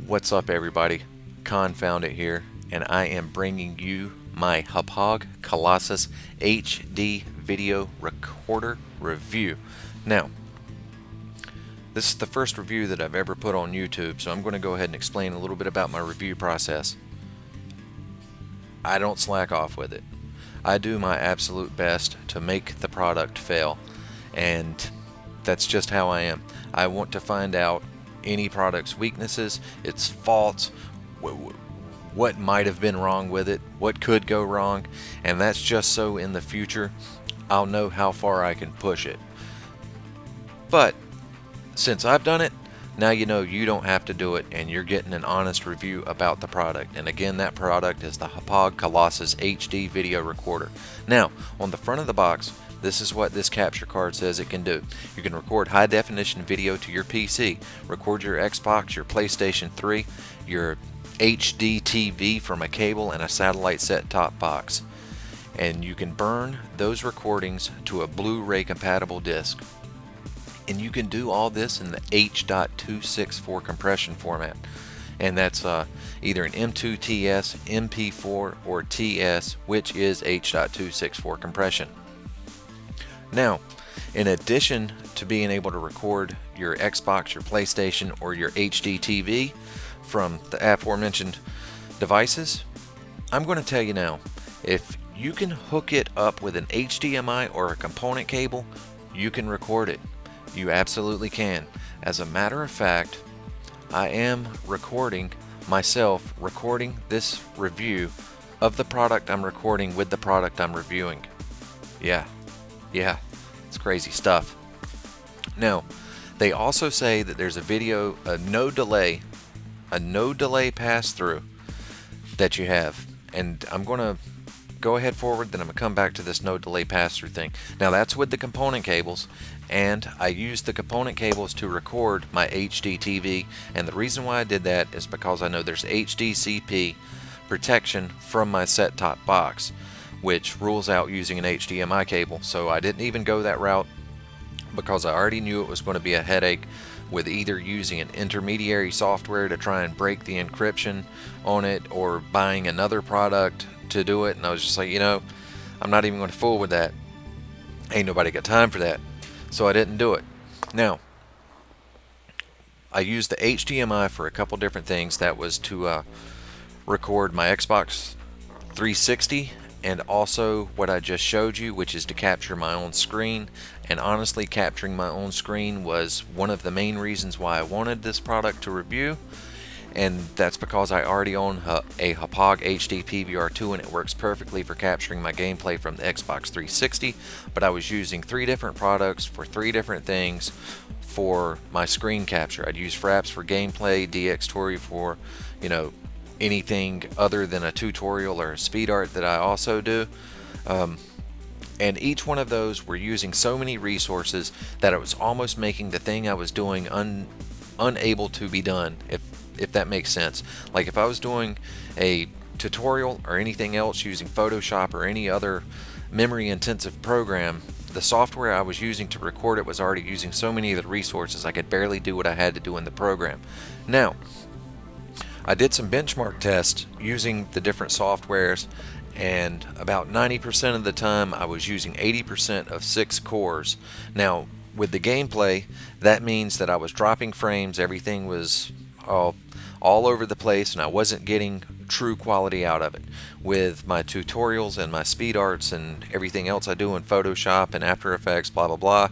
What's up, everybody? Confound It here, and I am bringing you my Hauppauge Colossus HD video recorder review. Now, this is the first review that I've ever put on YouTube, so I'm going to go ahead and explain a little bit about my review process. I don't slack off with it. I do my absolute best to make the product fail, and that's just how I am. I want to find out any product's weaknesses, its faults, what might have been wrong with it, what could go wrong, and that's just so in the future I'll know how far I can push it. But since I've done it, now you know you don't have to do it, and you're getting an honest review about the product. And again, that product is the Hauppauge Colossus HD video recorder. Now, on the front of the box, this is what this capture card says it can do. You can record high definition video to your PC, record your Xbox, your PlayStation 3, your HD TV from a cable and a satellite set-top box. And you can burn those recordings to a Blu-ray compatible disc. And you can do all this in the H.264 compression format. And that's either an M2 TS, MP4, or TS, which is H.264 compression. Now, in addition to being able to record your Xbox, your PlayStation, or your HD TV from the aforementioned devices, I'm going to tell you now, if you can hook it up with an HDMI or a component cable, you can record it. You absolutely can. As a matter of fact, I am recording this review of the product I'm recording with the product I'm reviewing. Yeah, it's crazy stuff. Now, they also say that there's a no delay pass-through that you have. And I'm going to go ahead forward, then I'm going to come back to this no delay pass-through thing. Now, that's with the component cables, and I used the component cables to record my HD TV. And the reason why I did that is because I know there's HDCP protection from my set-top box, which rules out using an HDMI cable. So I didn't even go that route because I already knew it was going to be a headache with either using an intermediary software to try and break the encryption on it or buying another product to do it. And I was just like, I'm not even going to fool with that. Ain't nobody got time for that. So I didn't do it. Now, I used the HDMI for a couple different things. That was to record my Xbox 360 and also what I just showed you, which is to capture my own screen. And honestly, capturing my own screen was one of the main reasons why I wanted this product to review. And that's because I already own a Hauppauge HD PVR2, and it works perfectly for capturing my gameplay from the Xbox 360. But I was using 3 different products for 3 different things for my screen capture. I'd use Fraps for gameplay, DxTory for, anything other than a tutorial or a speed art that I also do. And each one of those were using so many resources that it was almost making the thing I was doing unable to be done, if that makes sense. Like if I was doing a tutorial or anything else using Photoshop or any other memory intensive program, the software I was using to record it was already using so many of the resources I could barely do what I had to do in the program. Now, I did some benchmark tests using the different softwares, and about 90% of the time I was using 80% of 6 cores. Now, with the gameplay, that means that I was dropping frames, everything was all over the place, and I wasn't getting true quality out of it. With my tutorials and my speed arts and everything else I do in Photoshop and After Effects, blah blah blah,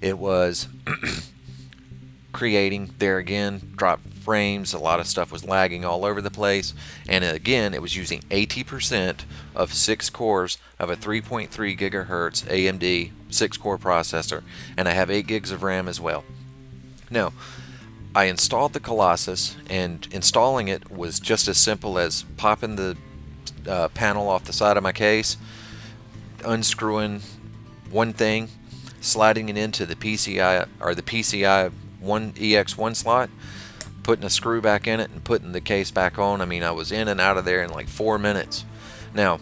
it was creating, there again, drop frames, a lot of stuff was lagging all over the place, and again it was using 80% of 6 cores of a 3.3 gigahertz AMD 6-core processor, and I have 8 gigs of RAM as well. Now, I installed the Colossus, and installing it was just as simple as popping the panel off the side of my case, unscrewing one thing, sliding it into the PCI or the PCI EX1 slot, putting a screw back in it, and putting the case back on. I mean, I was in and out of there in like 4 minutes. Now,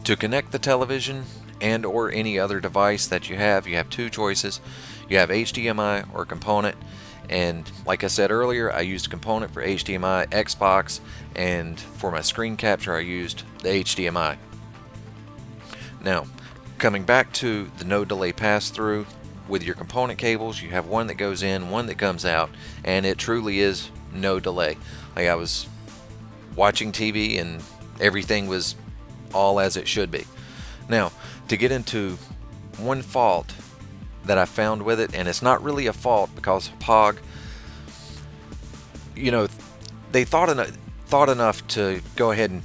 to connect the television and or any other device that you have 2 choices. You have HDMI or component, And like I said earlier, I used a component for HDMI, Xbox, and for my screen capture I used the HDMI. Now, coming back to the no delay pass-through, with your component cables, you have one that goes in, one that comes out, and it truly is no delay. Like, I was watching TV and everything was all as it should be. Now, to get into one fault that I found with it, and it's not really a fault because Hauppauge, you know, they thought enough to go ahead and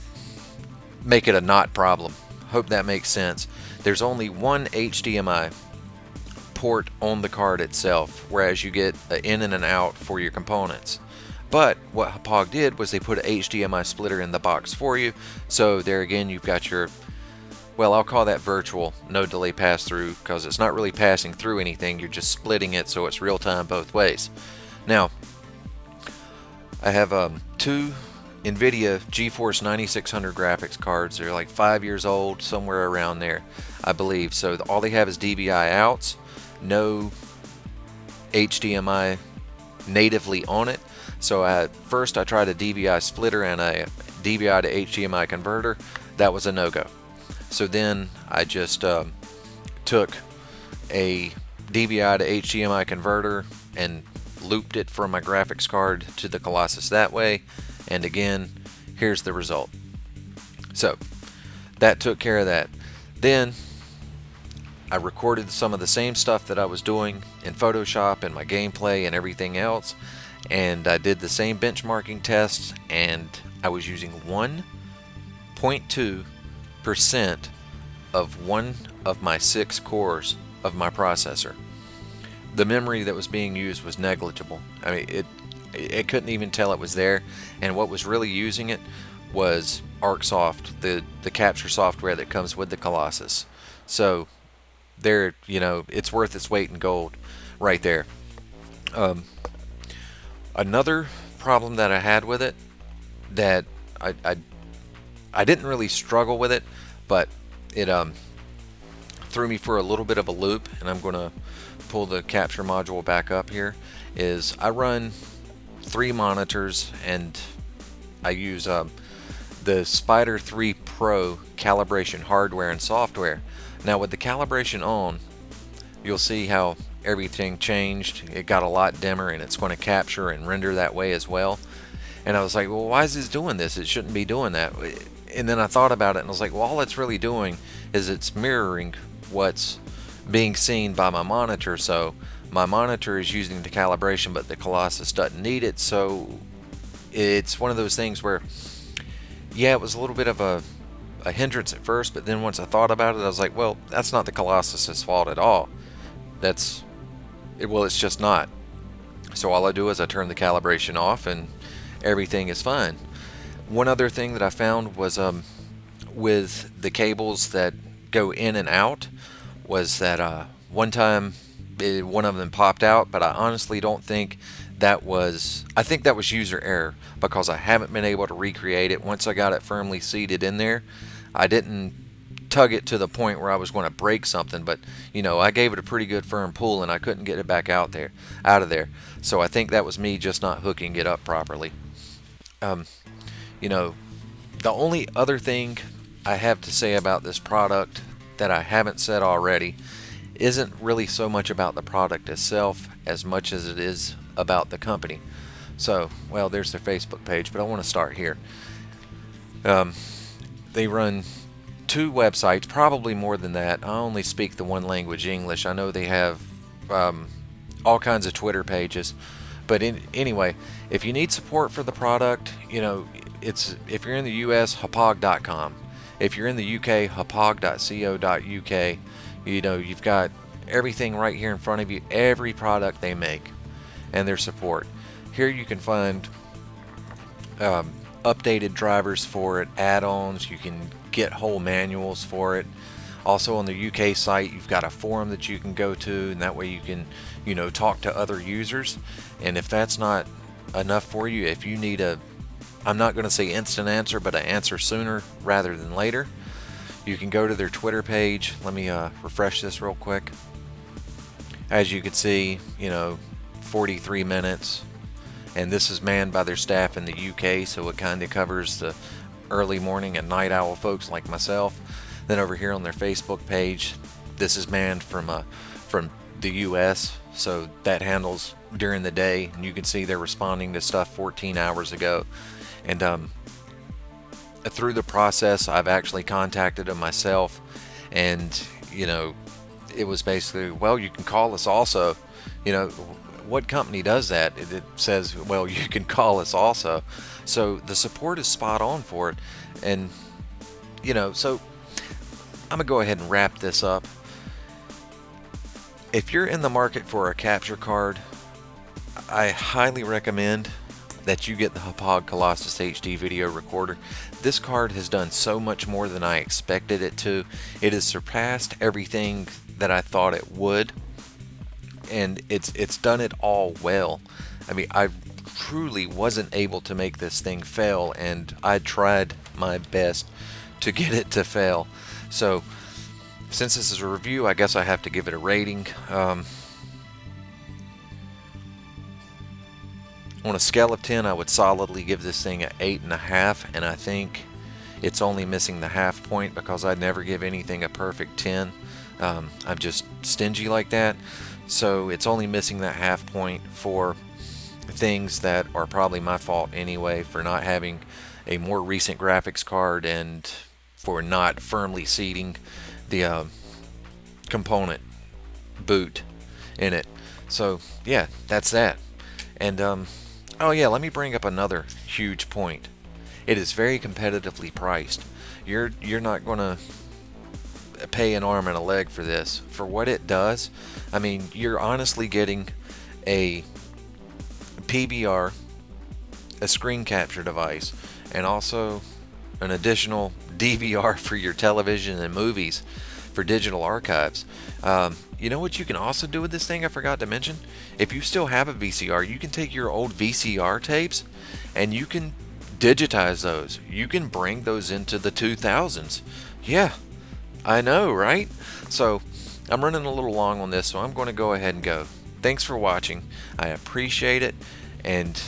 make it a not problem. Hope that makes sense. There's only one HDMI port on the card itself, whereas you get an in and an out for your components. But what Hauppauge did was they put an HDMI splitter in the box for you, so there again you've got your, well, I'll call that virtual no delay pass through, because it's not really passing through anything, you're just splitting it so it's real time both ways. Now, I have two NVIDIA GeForce 9600 graphics cards. They're like 5 years old, somewhere around there, I believe. So all they have is DVI outs, no HDMI natively on it. So first I tried a DVI splitter and a DVI to HDMI converter. That was a no-go. So then I just took a DVI to HDMI converter and looped it from my graphics card to the Colossus that way. And again, here's the result. So that took care of that. Then I recorded some of the same stuff that I was doing in Photoshop and my gameplay and everything else, and I did the same benchmarking tests, and I was using 1.2% of one of my 6 cores of my processor. The memory that was being used was negligible. I mean, it couldn't even tell it was there, and what was really using it was ArcSoft, the capture software that comes with the Colossus. So there, you know, it's worth its weight in gold right there. Another problem that I had with it, that I didn't really struggle with it, but it threw me for a little bit of a loop, and I'm going to pull the capture module back up here, is I run 3 monitors, and I use the Spider 3 Pro calibration hardware and software. Now with the calibration on, you'll see how everything changed. It got a lot dimmer, and it's going to capture and render that way as well. And I was like, well, why is this doing this? It shouldn't be doing that. And then I thought about it, and I was like, well, all it's really doing is it's mirroring what's being seen by my monitor. So my monitor is using the calibration, but the Colossus doesn't need it. So it's one of those things where, yeah, it was a little bit of a hindrance at first, but then once I thought about it, I was like, well, that's not the Colossus's fault at all. It's just not. So all I do is I turn the calibration off, and everything is fine. One other thing that I found was with the cables that go in and out, was that one time one of them popped out, but I honestly don't think that was, I think that was user error, because I haven't been able to recreate it. Once I got it firmly seated in there, I didn't tug it to the point where I was going to break something, but you know, I gave it a pretty good firm pull, and I couldn't get it back out of there. So I think that was me just not hooking it up properly. You know, the only other thing I have to say about this product that I haven't said already isn't really so much about the product itself as much as it is about the company. So, well, there's their Facebook page, but I want to start here. They run 2 websites, probably more than that. I only speak the one language, English. I know they have all kinds of Twitter pages. But anyway, if you need support for the product, you know, if you're in the US, Hauppauge.com. If you're in the UK, Hauppauge.co.uk. You know, you've got everything right here in front of you, every product they make and their support. Here you can find updated drivers for it, add-ons, you can get whole manuals for it. Also on the UK site, you've got a forum that you can go to, and that way you can, you know, talk to other users. And if that's not enough for you, if you need I'm not going to say instant answer, but an answer sooner rather than later, you can go to their Twitter page. Let me refresh this real quick. As you can see, you know, 43 minutes. And this is manned by their staff in the UK, so it kind of covers the early morning and night owl folks like myself. Then over here on their Facebook page, this is manned from the US, so that handles during the day, and you can see they're responding to stuff 14 hours ago. And through the process, I've actually contacted them myself, and it was basically, well, you can call us also. What company does that? It says, well, you can call us also. So the support is spot on for it. And so I'm gonna go ahead and wrap this up. If you're in the market for a capture card, I highly recommend that you get the Hauppauge Colossus HD video recorder. This card has done so much more than I expected it to. It has surpassed everything that I thought it would, and it's done it all well. I mean, I truly wasn't able to make this thing fail, and I tried my best to get it to fail. So since this is a review, I guess I have to give it a rating. On a scale of 10, I would solidly give this thing an 8.5, and I think it's only missing the half point because I'd never give anything a perfect 10. I'm just stingy like that. So it's only missing that half point for things that are probably my fault anyway, for not having a more recent graphics card and for not firmly seating the component boot in it. So yeah, that's that. And oh yeah, let me bring up another huge point. It is very competitively priced. You're not gonna pay an arm and a leg for this. For what it does, I mean, you're honestly getting a PVR, a screen capture device, and also an additional DVR for your television and movies for digital archives. You know what you can also do with this thing I forgot to mention? If you still have a VCR, you can take your old VCR tapes and you can digitize those. You can bring those into the 2000s. Yeah, I know, right? So I'm running a little long on this, so I'm going to go ahead and go. Thanks for watching. I appreciate it. And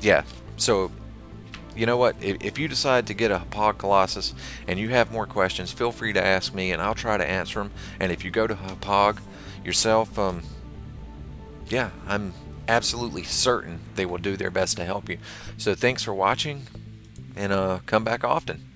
yeah, so you know what? If you decide to get a Hauppauge Colossus and you have more questions, feel free to ask me and I'll try to answer them. And if you go to Hauppauge yourself, yeah, I'm absolutely certain they will do their best to help you. So thanks for watching, and come back often.